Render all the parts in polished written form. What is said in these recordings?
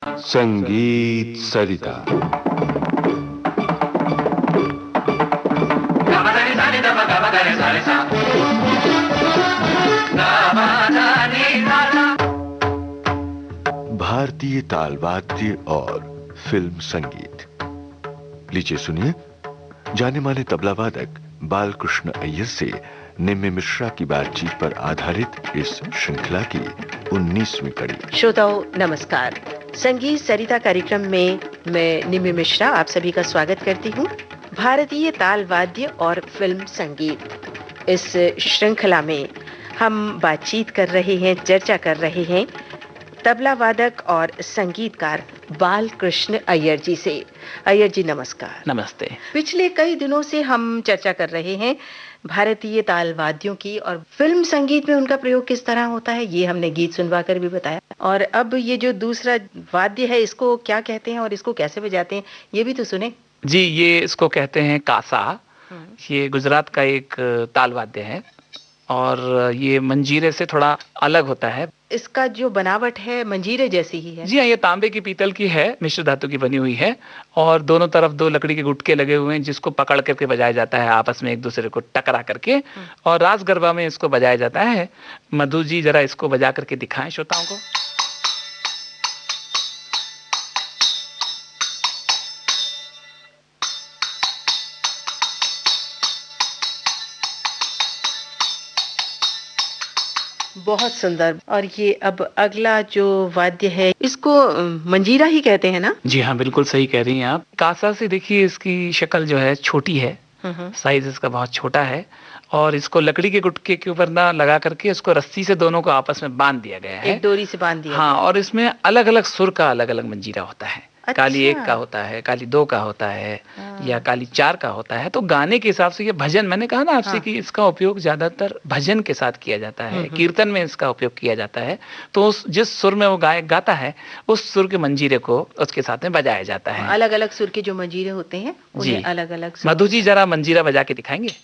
संगीत सरिता। भारतीय ताल वाद्य और फिल्म संगीत। लीजिए सुनिए जाने माने तबला वादक बालकृष्ण अय्यर से निम्मी मिश्रा की बातचीत पर आधारित इस श्रृंखला की 19वीं कड़ी। श्रोताओं नमस्कार। संगीत सरिता कार्यक्रम में मैं निम्मी मिश्रा आप सभी का स्वागत करती हूँ। भारतीय ताल वाद्य और फिल्म संगीत इस श्रृंखला में हम बातचीत कर रहे हैं, चर्चा कर रहे हैं तबला वादक और संगीतकार बालकृष्ण अय्यर जी से। अय्यर जी नमस्कार। नमस्ते। पिछले कई दिनों से हम चर्चा कर रहे हैं भारतीय ताल वाद्यों की और फिल्म संगीत में उनका प्रयोग किस तरह होता है, ये हमने गीत सुनवा कर भी बताया। और अब ये जो दूसरा वाद्य है इसको क्या कहते हैं और इसको कैसे बजाते हैं ये भी तो सुने। जी, ये इसको कहते हैं कासा। ये गुजरात का एक ताल वाद्य है और ये मंजीरे से थोड़ा अलग होता है। इसका जो बनावट है मंजीरे जैसी ही है। जी हाँ, ये तांबे की पीतल की है, मिश्र धातु की बनी हुई है और दोनों तरफ दो लकड़ी के गुटके लगे हुए हैं जिसको पकड़ करके बजाया जाता है आपस में एक दूसरे को टकरा करके, और रास गरबा में इसको बजाया जाता है। मधु जी जरा इसको बजा करके दिखाएं श्रोताओं को। बहुत सुंदर। और ये अब अगला जो वाद्य है इसको मंजीरा ही कहते हैं ना? जी हाँ, बिल्कुल सही कह रही हैं आप। कासा से देखिए इसकी शक्ल जो है छोटी है, साइज इसका बहुत छोटा है और इसको लकड़ी के गुटके के ऊपर ना लगा करके इसको रस्सी से दोनों को आपस में बांध दिया गया है, एक डोरी से बांध दिया। हाँ, और इसमें अलग अलग सुर का अलग अलग मंजीरा होता है। अच्छा। काली 1 का होता है, काली 2 का होता है, या काली 4 का होता है। तो गाने के हिसाब से ये भजन, मैंने कहा ना आपसे कि इसका उपयोग ज्यादातर भजन के साथ किया जाता है, कीर्तन में इसका उपयोग किया जाता है। तो जिस सुर में वो गायक गाता है उस सुर के मंजीरे को उसके साथ में बजाया जाता है। अलग अलग सुर के जो मंजीरे होते हैं उन्हें अलग अलग। मधु जी जरा मंजीरा बजा के दिखाएंगे।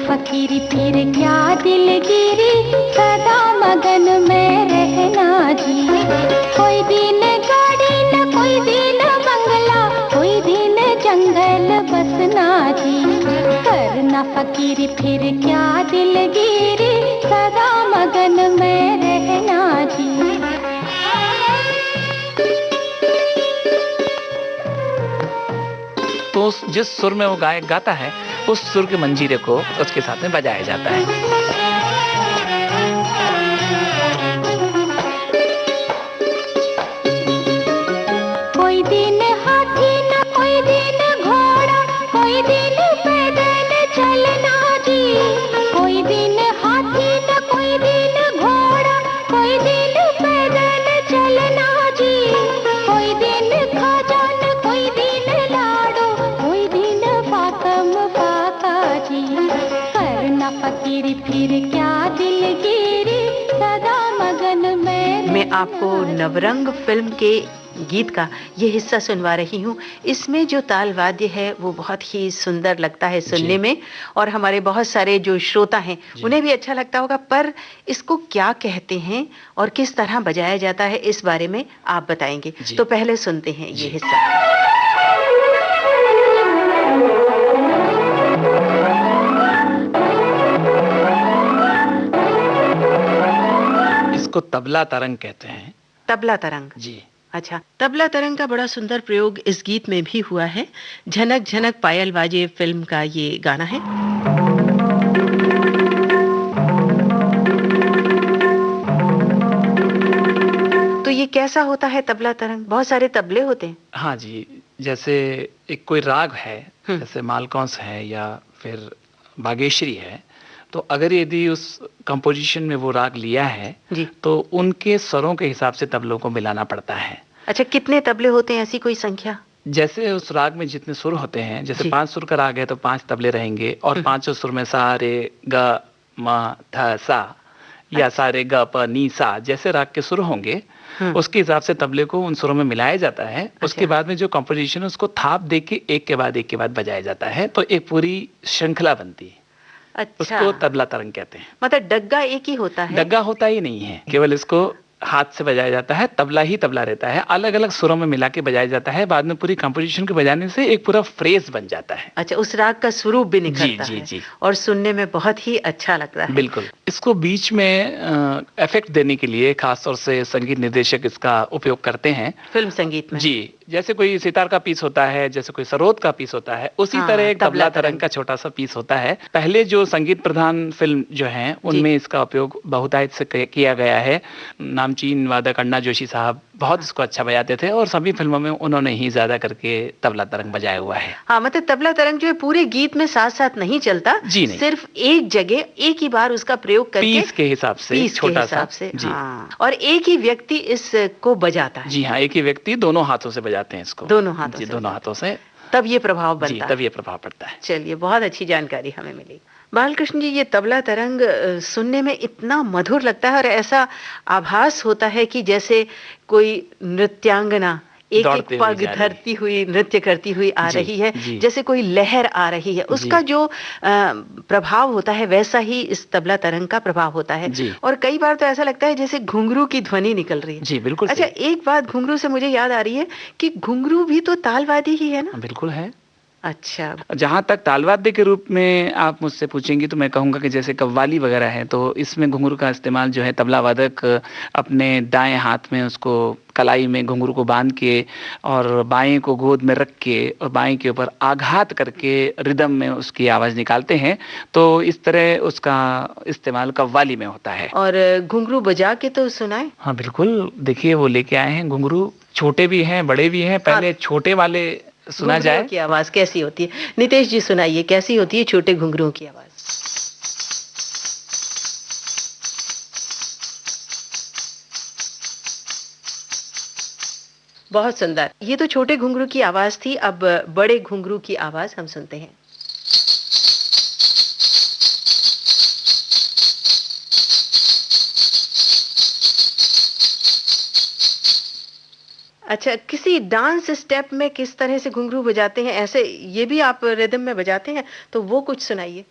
फकीरी फिर क्या दिलगिरी, सदा मगन में रहना जी। कोई दिन गाड़ी न कोई दिन बंगला, कोई दिन जंगल बसना जी। करना फकीरी फिर क्या दिलगिरी, सदा मगन में रहना जी। तो जिस सुर में वो गायक गाता है उस सुर के मंजीरे को उसके साथ में बजाया जाता है। कोई दिन हाथी न कोई दिन घोड़ा, कोई दिन पैदल चलना जी। कोई दिन हाथी न कोई दिन घोड़ा, कोई दिन पैदल चलना जी। कोई दिन खजान कोई दिन लाडो, कोई दिन पाकम पाका जी। करना फकीरी फिर क्या दिलगिरी, सदा मगन में। मैं आपको नवरंग फिल्म के गीत का ये हिस्सा सुनवा रही हूँ। इसमें जो ताल वाद्य है वो बहुत ही सुंदर लगता है सुनने में, और हमारे बहुत सारे जो श्रोता हैं उन्हें भी अच्छा लगता होगा। पर इसको क्या कहते हैं और किस तरह बजाया जाता है इस बारे में आप बताएंगे। तो पहले सुनते हैं ये हिस्सा। इसको तबला तरंग कहते हैं। तबला तरंग जी। अच्छा, तबला तरंग का बड़ा सुंदर प्रयोग इस गीत में भी हुआ है। झनक झनक पायल बाजे फिल्म का ये गाना है। तो ये कैसा होता है तबला तरंग? बहुत सारे तबले होते हैं। हाँ जी, जैसे एक कोई राग है, जैसे मालकौंस है या फिर बागेश्वरी है, तो अगर यदि उस कंपोजिशन में वो राग लिया है तो उनके स्वरों के हिसाब से तबलों को मिलाना पड़ता है। अच्छा, कितने तबले होते हैं, ऐसी कोई संख्या? जैसे उस राग में जितने सुर होते हैं, जैसे जी। 5 सुर का राग है तो 5 तबले रहेंगे और पांचों सुर में सा रे ग म ध सा या सा रे ग प नी सा जैसे राग के सुर होंगे, उसके हिसाब से तबले को उन सुरों में मिलाया जाता है। उसके बाद में जो कंपोजिशन है उसको थाप दे के एक के बाद बजाया जाता है, तो एक पूरी श्रृंखला बनती है। अच्छा, उसको तबला तरंग कहते हैं। मतलब डग्गा एक ही होता है? डग्गा होता ही नहीं है, केवल इसको हाथ से बजाया जाता है, तबला ही तबला रहता है, अलग अलग सुरों में मिला के बजाया जाता है। बाद में पूरी कंपोजिशन के बजाने से एक पूरा फ्रेज बन जाता है। अच्छा, उस राग का स्वरूप भी निकलता जी, है जी। और सुनने में बहुत ही अच्छा लगता है। बिल्कुल। इसको बीच में इफेक्ट देने के लिए खासतौर से संगीत निर्देशक इसका उपयोग करते हैं फिल्म संगीत में। जी, जैसे कोई सितार का पीस होता है, जैसे कोई सरोद का पीस होता है, उसी तरह एक तबला तरंग का छोटा सा पीस होता है। पहले जो संगीत प्रधान फिल्म जो हैं उनमें इसका उपयोग बहुतायत से किया गया है। नामचीन वादक अन्ना जोशी साहब बहुत इसको अच्छा बजाते थे और सभी फिल्मों में उन्होंने ही ज्यादा करके तबला तरंग बजाया हुआ है। हाँ, मतलब तबला तरंग जो है पूरे गीत में साथ साथ नहीं चलता, जी नहीं, सिर्फ एक जगह एक ही बार उसका प्रयोग करके पीस के हिसाब से, छोटा सा जी। हाँ, और एक ही व्यक्ति इसको बजाता है। जी हाँ, एक ही व्यक्ति दोनों हाथों से बजाते हैं इसको। दोनों हाथों जी, से दोनों हाथों से, तब ये प्रभाव बनता है। तब ये प्रभाव पड़ता है। चलिए, बहुत अच्छी जानकारी हमें मिली। बालकृष्ण जी, ये तबला तरंग सुनने में इतना मधुर लगता है और ऐसा आभास होता है कि जैसे कोई नृत्यांगना एक एक पग धरती हुई नृत्य करती हुई आ रही है, जैसे कोई लहर आ रही है। उसका जो प्रभाव होता है वैसा ही इस तबला तरंग का प्रभाव होता है। और कई बार तो ऐसा लगता है जैसे घुंघरू की ध्वनि निकल रही है। जी, बिल्कुल। अच्छा, एक बात घुंघरू से मुझे याद आ रही है कि घुंघरू भी तो तालवाद्य ही है ना? बिल्कुल है। अच्छा, जहाँ तक तालवाद्य के रूप में आप मुझसे पूछेंगी तो मैं कहूँगा कि जैसे कव्वाली वगैरह है तो इसमें घुंघरू का इस्तेमाल जो है तबला वादक अपने दाएं हाथ में उसको कलाई में घुंघरू को बांध के और बाएं को गोद में रख के और बाएं के ऊपर आघात करके रिदम में उसकी आवाज निकालते हैं। तो इस तरह उसका इस्तेमाल कव्वाली में होता है। और घुंघरू बजा के तो सुनाए? हाँ बिल्कुल, देखिए वो लेके आए हैं घुंघरू, छोटे भी हैं बड़े भी हैं। पहले छोटे वाले सुना जाए की आवाज कैसी होती है? नितेश जी सुनाइए, कैसी होती है छोटे घुंघरुओं की आवाज? बहुत सुंदर। ये तो छोटे घुंघरू की आवाज थी, अब बड़े घुंघरू की आवाज हम सुनते हैं। अच्छा, किसी डांस स्टेप में किस तरह से घुंघरू बजाते हैं, ऐसे ये भी आप रिदम में बजाते हैं तो वो कुछ सुनाइए।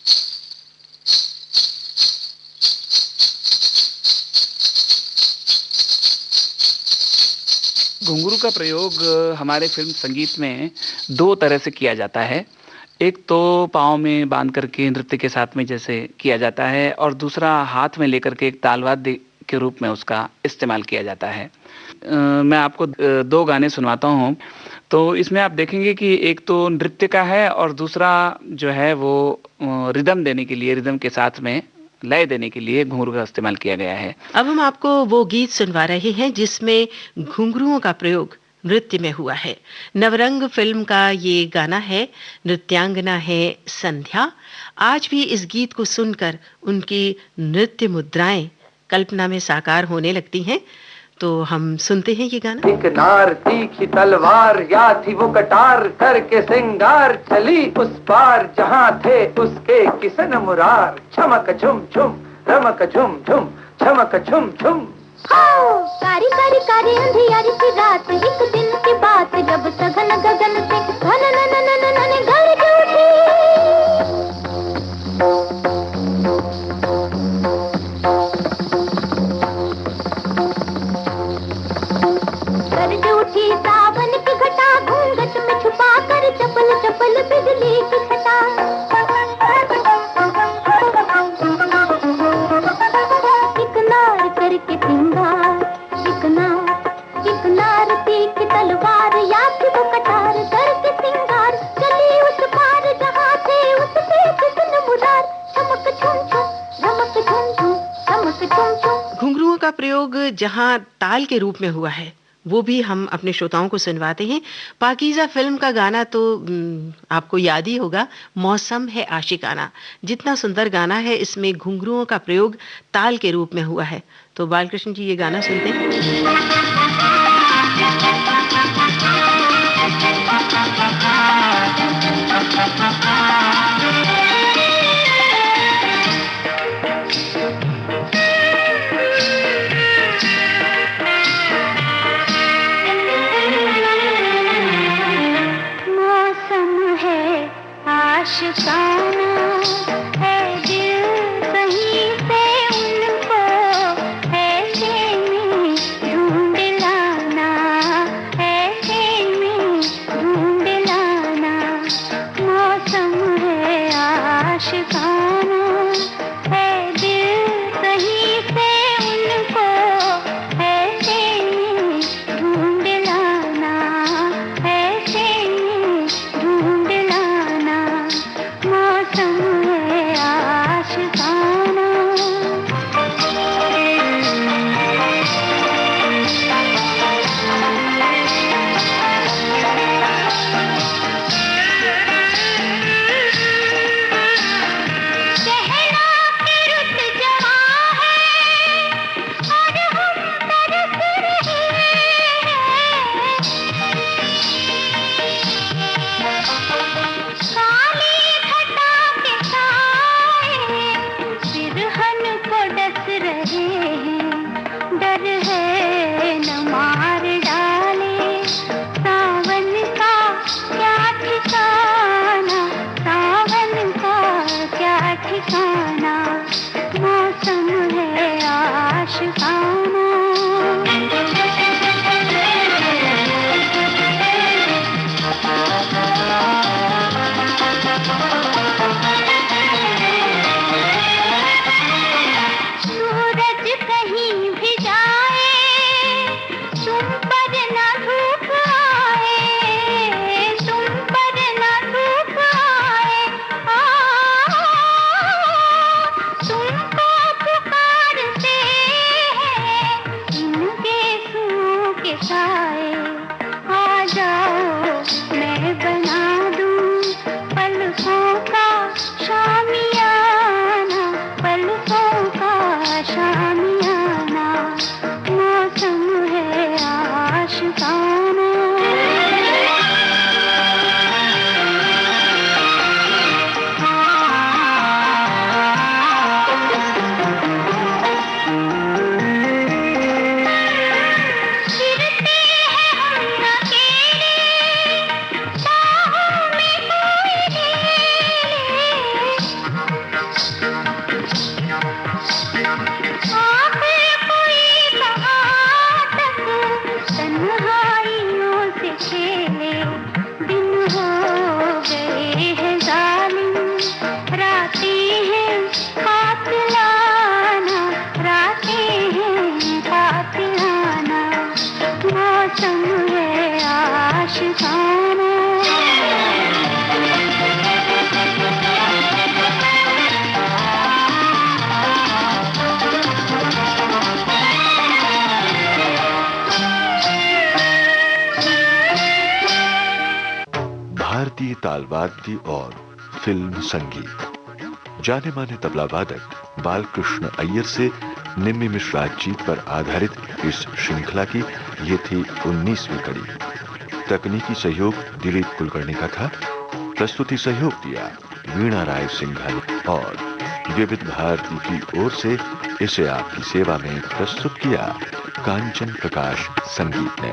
घुंघरू का प्रयोग हमारे फिल्म संगीत में 2 तरह से किया जाता है। एक तो पाँव में बांध करके नृत्य के साथ में जैसे किया जाता है और दूसरा हाथ में लेकर के एक तालवाद्य के रूप में उसका इस्तेमाल किया जाता है। मैं आपको 2 गाने सुनवाता हूँ। तो इसमें आप देखेंगे कि एक तो नृत्य का है और दूसरा जो है वो रिदम देने के लिए, रिदम के साथ में लय देने के लिए घुंघरू का इस्तेमाल किया गया है। अब हम आपको वो गीत सुनवा रहे हैं जिसमें घुंघरुओं का प्रयोग नृत्य में हुआ है। नवरंग फिल्म का ये गाना है, नृत्यांगना है संध्या। आज भी इस गीत को सुनकर उनकी नृत्य मुद्राएं कल्पना में साकार होने लगती हैं। तो हम सुनते हैं ये गाना। एक नार तीखी तलवार या थी वो कटार, करके सिंगार चली उस पार, जहाँ थे उसके किसन मुरार। छमक झुम झुम रमक झुम झुम छमक झुम झुम। कारी कारी कारी अंधियारी सी रात, एक दिन की बात जब सघन गगन से घन नन नन नन गरज उठी। गरज उठी सावन की घटा, घूंघट में छुपा कर चपल चपल बिजली की छटा। एक नार करके सिंगार, एक नार तीखी तलवार या थी वो कटार, करके सिंगार चली उस पार, जहाँ थे उसके किसन मुरार। चमक झुम झुम रमक झुम झुम चमक झुम झुम। घुंघरुओं का प्रयोग जहाँ ताल के रूप में हुआ है वो भी हम अपने श्रोताओं को सुनवाते हैं। पाकीज़ा फिल्म का गाना तो आपको याद ही होगा, मौसम है आशिकाना। जितना सुंदर गाना है, इसमें घुंघरुओं का प्रयोग ताल के रूप में हुआ है। तो बालकृष्ण जी ये गाना सुनते हैं। आशिकाना है दिल कहीं से उनको ऐसे में ढूंढ लाना, ऐसे में ढूंढ लाना। मौसम है आशिकाना है दिल कहीं से उनको ऐसे में ढूंढ लाना, ऐसे में ढूंढ लाना। मौसम है आशिकाना। कहना कि रुत जवां है और हम तरस रहे हैं। काली घटा के साए बिरहन को डस रहे हैं। डर है न मार डाले सावन का क्या ठिकाना, सावन का क्या ठिकाना। मौसम है आशिकाना। सूरज कहीं भी जाए तुम पर न धूप आए, तुम पर न धूप आए। तुमको पुकारते हैं इनके सूं के साए। आ जाओ मैं बना दूं पलकों का शामियाना, पलकों का शामियाना। मौसम है आशिकाना। फिरते हैं हम अकेले बाहों में कोई ले आखिर कोई कहाँ तक तन्हाइयों से खेले। दिन हो गए हैं जालिम, रातें हैं कातिलाना, रातें हैं कातिलाना। मौसम है आशिकाना। भारतीय तालवाद्य और फिल्म संगीत। जाने माने तबला वादक बालकृष्ण अय्यर से निम्मी मिश्रा बातचीत पर आधारित इस श्रृंखला की ये थी 19वीं कड़ी। तकनीकी सहयोग दिलीप कुलकर्णी का था। प्रस्तुति सहयोग दिया वीणा राय सिंघल और विविध भारती की ओर से इसे आपकी सेवा में प्रस्तुत किया कांचन प्रकाश संगीत ने।